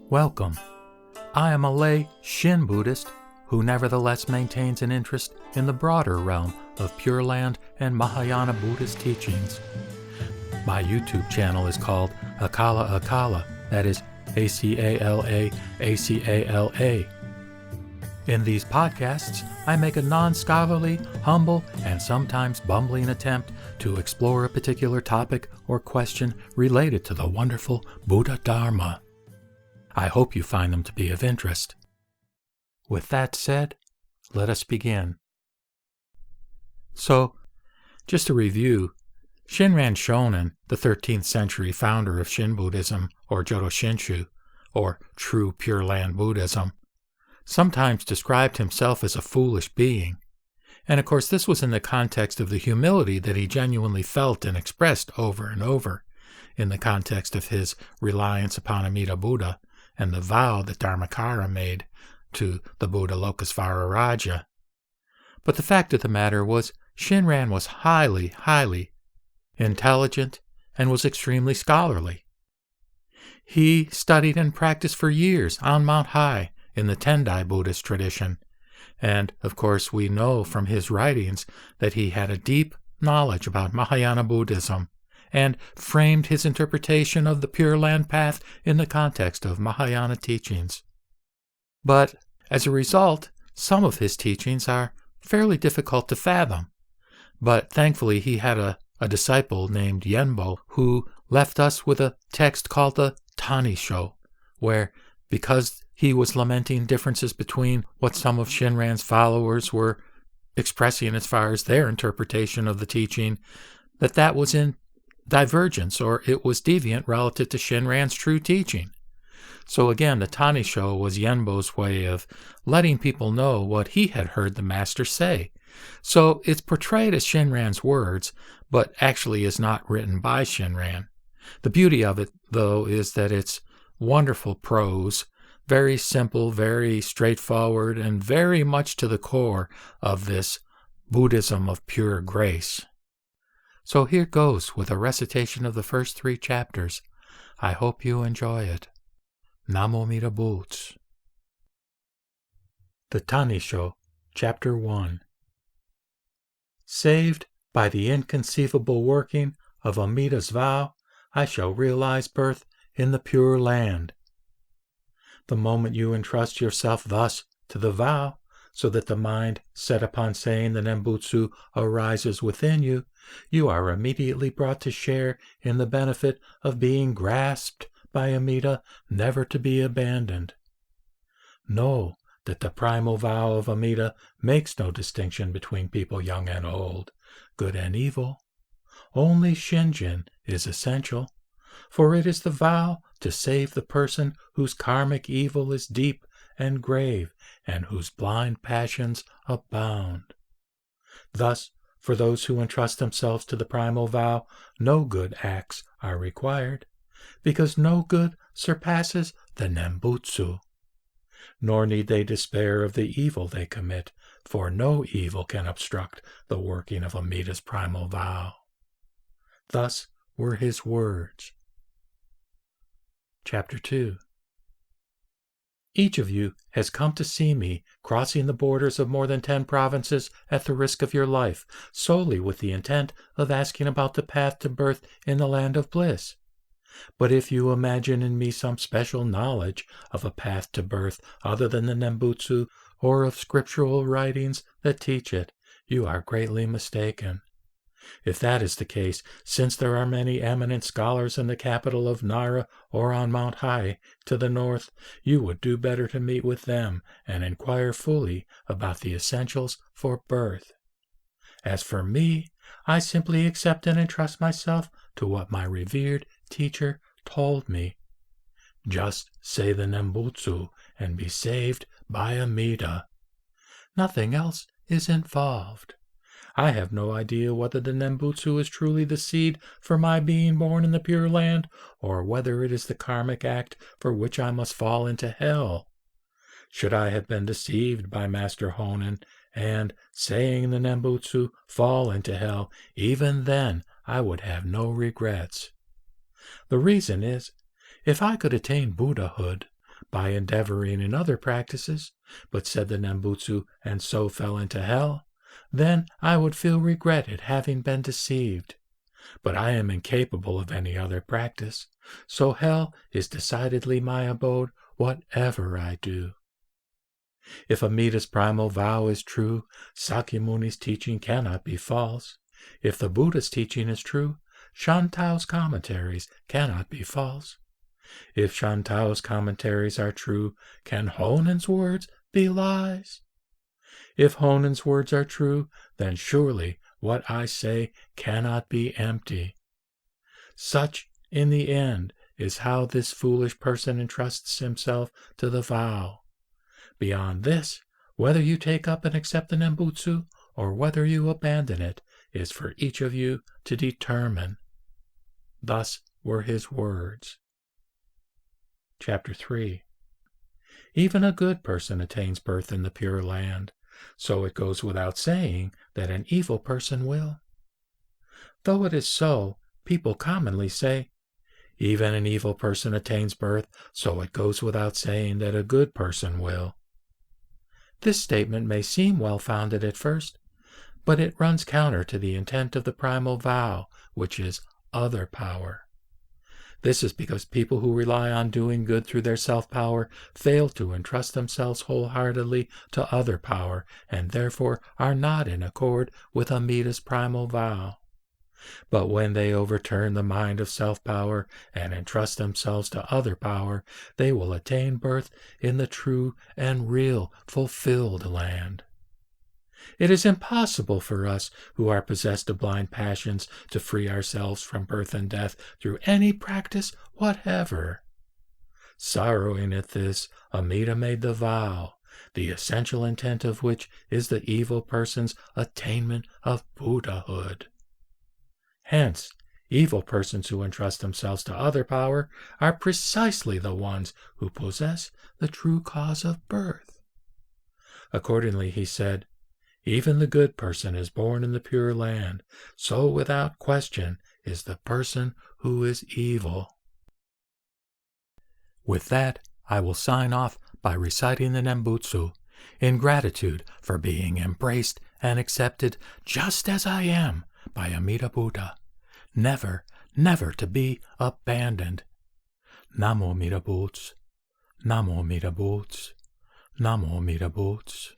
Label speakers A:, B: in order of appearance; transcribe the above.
A: Welcome. I am a lay Shin Buddhist who nevertheless maintains an interest in the broader realm of Pure Land and Mahayana Buddhist teachings. My YouTube channel is called Akala Akala, that is Acala Acala. In these podcasts, I make a non-scholarly, humble, and sometimes bumbling attempt to explore a particular topic or question related to the wonderful Buddha Dharma. I hope you find them to be of interest. With that said, let us begin. So, just to review, Shinran Shonin, the 13th century founder of Shin Buddhism, or Jodo Shinshu, or True Pure Land Buddhism, sometimes described himself as a foolish being. And of course this was in the context of the humility that he genuinely felt and expressed over and over, in the context of his reliance upon Amida Buddha, and the vow that Dharmakara made to the Buddha Lokesvara Raja. But the fact of the matter was, Shinran was highly intelligent and was extremely scholarly. He studied and practiced for years on Mount High in the Tendai Buddhist tradition, and of course we know from his writings that he had a deep knowledge about Mahayana Buddhism, and framed his interpretation of the Pure Land path in the context of Mahayana teachings. But, as a result, some of his teachings are fairly difficult to fathom. But thankfully he had a disciple named Yenbo who left us with a text called the Tannisho, where, because he was lamenting differences between what some of Shinran's followers were expressing as far as their interpretation of the teaching, that was in divergence, or it was deviant relative to Shinran's true teaching. So again, the Tannisho was Yenbo's way of letting people know what he had heard the master say. So it's portrayed as Shinran's words, but actually is not written by Shinran. The beauty of it, though, is that it's wonderful prose, very simple, very straightforward, and very much to the core of this Buddhism of pure grace. So here goes with a recitation of the first 3 chapters. I hope you enjoy it. Namu Amida Boots. The Tannisho, Chapter 1. Saved by the inconceivable working of Amida's vow, I shall realize birth in the Pure Land. The moment you entrust yourself thus to the vow, so that the mind set upon saying the Nembutsu arises within you, you are immediately brought to share in the benefit of being grasped by Amida, never to be abandoned. Know that the primal vow of Amida makes no distinction between people young and old, good and evil. Only Shinjin is essential, for it is the vow to save the person whose karmic evil is deep and grave, and whose blind passions abound. Thus, for those who entrust themselves to the primal vow, no good acts are required, because no good surpasses the Nembutsu. Nor need they despair of the evil they commit, for no evil can obstruct the working of Amida's primal vow. Thus were his words. Chapter 2. Each of you has come to see me crossing the borders of more than 10 provinces at the risk of your life, solely with the intent of asking about the path to birth in the land of bliss. But if you imagine in me some special knowledge of a path to birth other than the Nembutsu, or of scriptural writings that teach it, you are greatly mistaken. If that is the case, since there are many eminent scholars in the capital of Nara or on Mount High to the north, you would do better to meet with them and inquire fully about the essentials for birth. As for me, I simply accept and entrust myself to what my revered teacher told me. Just say the Nembutsu and be saved by Amida. Nothing else is involved. I have no idea whether the Nembutsu is truly the seed for my being born in the Pure Land, or whether it is the karmic act for which I must fall into hell. Should I have been deceived by Master Honin, and, saying the Nembutsu, fall into hell, even then I would have no regrets. The reason is, if I could attain Buddhahood, by endeavoring in other practices, but said the Nembutsu and so fell into hell, then I would feel regret at having been deceived. But I am incapable of any other practice, so hell is decidedly my abode, whatever I do. If Amida's primal vow is true, Sakyamuni's teaching cannot be false. If the Buddha's teaching is true, Shantao's commentaries cannot be false. If Shantao's commentaries are true, can Honen's words be lies? If Honen's words are true, then surely what I say cannot be empty. Such, in the end, is how this foolish person entrusts himself to the vow. Beyond this, whether you take up and accept the Nembutsu, or whether you abandon it, is for each of you to determine. Thus were his words. Chapter 3. Even a good person attains birth in the Pure Land, so it goes without saying that an evil person will. Though it is so, people commonly say, even an evil person attains birth, so it goes without saying that a good person will. This statement may seem well-founded at first, but it runs counter to the intent of the primal vow, which is other power. This is because people who rely on doing good through their self-power fail to entrust themselves wholeheartedly to other power, and therefore are not in accord with Amida's primal vow. But when they overturn the mind of self-power and entrust themselves to other power, they will attain birth in the true and real fulfilled land. It is impossible for us who are possessed of blind passions to free ourselves from birth and death through any practice whatever. Sorrowing at this, Amida made the vow, the essential intent of which is the evil person's attainment of Buddhahood. Hence, evil persons who entrust themselves to other power are precisely the ones who possess the true cause of birth. Accordingly, he said, even the good person is born in the Pure Land, so without question is the person who is evil. With that, I will sign off by reciting the Nembutsu, in gratitude for being embraced and accepted just as I am by Amida Buddha, never, never to be abandoned. Namu Amida Boots, Namu Amida Boots, Namu Amida Boots.